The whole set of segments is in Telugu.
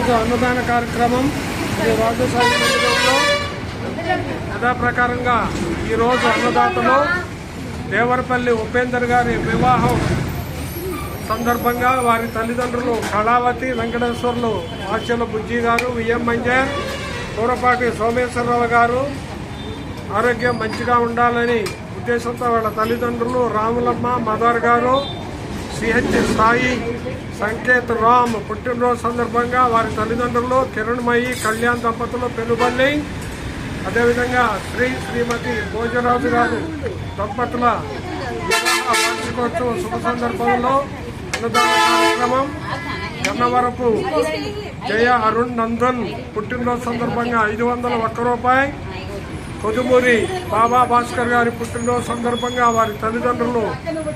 ఈరోజు అన్నదాన కార్యక్రమం శ్రీ రాజసాయి మందిరంలో యథాప్రకారంగా ఈరోజు అన్నదాతలు దేవరపల్లి ఉపేందర్ గారి వివాహం సందర్భంగా వారి తల్లిదండ్రులు కళావతి వెంకటేశ్వర్లు ఆచల బుజ్జి గారు, విఎం మంజర్, కూరపాటి సోమేశ్వరరావు గారు ఆరోగ్యం మంచిగా ఉండాలని ఉద్దేశంతో వాళ్ళ తల్లిదండ్రులు రాములమ్మ మదర్ గారు, సిహెచ్ సాయి, సంకేత్ రామ్ పుట్టినరోజు సందర్భంగా వారి తల్లిదండ్రులు కిరణ్మయి, కళ్యాణ్ దంపతులు పెనుబల్లి, అదేవిధంగా శ్రీమతి భోజరాజు గారు దంపతుల వివాహ వార్షికోత్సవ శుభ సందర్భంలో అన్నదాన కార్యక్రమం. గన్నవరపు జయ అరుణ్ నందన్ పుట్టినరోజు సందర్భంగా 501 రూపాయి. కొదుమూరి బాబా భాస్కర్ గారి పుట్టినరోజు సందర్భంగా వారి తల్లిదండ్రులు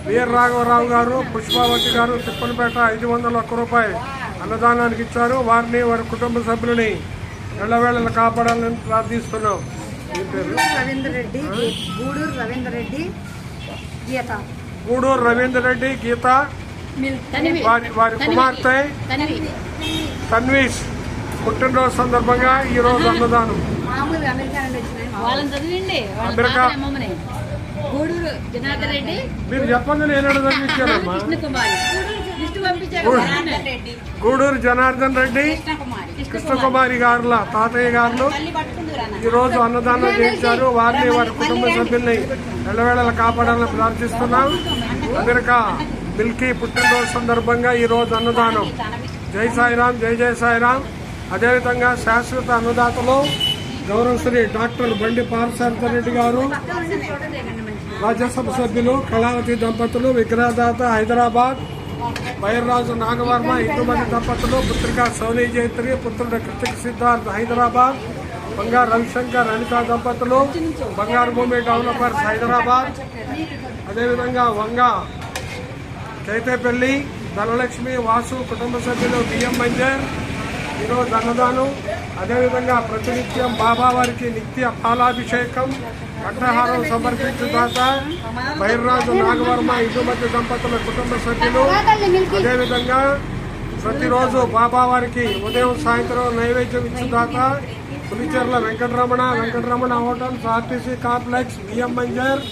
వీర రాఘవరావు గారు, పుష్పావతి గారు తిప్పనపేట 501 రూపాయి అన్నదానానికి ఇచ్చారు. వారిని వారి కుటుంబ సభ్యులని ఎల్లవేళలు కాపాడాలని ప్రార్థిస్తున్నాం. గూడూరు రవీందర్ రెడ్డి గీత, వారి కుమార్తె తన్వీష్ పుట్టినరోజు సందర్భంగా ఈ రోజు అన్నదానం. అమెరికా మీరు చెప్పండి, నేను చదివించానమ్మా. గూడూరు జనార్దన్ రెడ్డి, కృష్ణకుమారి గారుల తాతయ్య గారు ఈ రోజు అన్నదానం చేయించారు. వారిని వారి కుటుంబ సభ్యుల్ని ఎల్లవేళలు కాపాడాలని ప్రార్థిస్తున్నాం. అమెరికా మిల్కీ పుట్టినరోజు సందర్భంగా ఈ రోజు అన్నదానం. జై సాయిరాం, జై జై సాయిరాం. అదేవిధంగా శాశ్వత అన్నదాతలు గౌరవశ్రీ డాక్టర్ బండి పార్సార్థరెడ్డి గారు, రాజ్యసభ సభ్యులు కళావతి దంపతులు, విగ్రహదాత హైదరాబాద్, వైర్రాజు నాగవర్మ, ఇందుమంది దంపతులు, పుత్రిక సోనీ జైత్రి, పుత్రుడు కృతిక్ సిద్ధార్థ్ హైదరాబాద్, బంగారు రవిశంకర్ అనితా దంపతులు, బంగారు భూమి డెవలపర్స్ హైదరాబాద్, అదేవిధంగా వంగ చైతేపల్లి, ధనలక్ష్మి, వాసు కుటుంబ సభ్యులు, బిఎం మంజర్ ఈరోజు అన్నదానం. అదేవిధంగా ప్రతినిత్యం బాబా వారికి నిత్య పాలాభిషేకం, కంఠహారం సమర్పించు దాత వైర్రాజు నాగవర్మ, ఇందుమతి దంపతుల కుటుంబ సభ్యులు. అదేవిధంగా ప్రతిరోజు బాబా వారికి ఉదయం సాయంత్రం నైవేద్యం ఇచ్చుదాత Pulicherla Venkataramana hotels, RTC complex, BM మంజర్.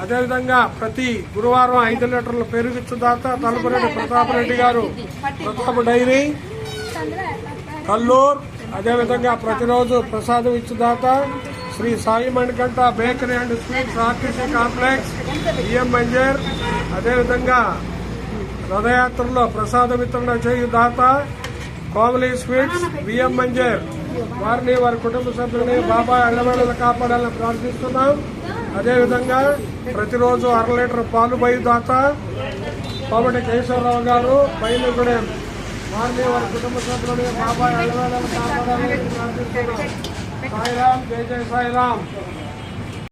అదేవిధంగా ప్రతి గురువారం 5 లీటర్ల పెరుగు ఇచ్చుదాత తలుపురెడ్డి ప్రతాపరెడ్డి గారు, ప్రతాప్ డైరీ కల్లూర్. అదేవిధంగా ప్రతిరోజు ప్రసాదం ఇచ్చుదాత Shri Sai Manikanta bakery and sweets, RTC complex, BM మంజర్. అదేవిధంగా రథయాత్రలో ప్రసాద వితరణ చేయు దాత కోమలి స్వీట్స్, బిఎం మంజర్. వారిని వారి కుటుంబ సభ్యులని బాబా ఎల్లవేళలు కాపాడాలని ప్రార్థిస్తున్నాం. అదేవిధంగా ప్రతిరోజు 1/2 లీటర్ పాలు బయు దాత కోమటి కేశవరావు గారు, బయలుగూడెం. వారిని వారి కుటుంబ సభ్యులని బాబా ఎల్లవేళలు కాపాడాలని ప్రార్థిస్తున్నాం. సాయిరాం, జై జై సాయిరాం.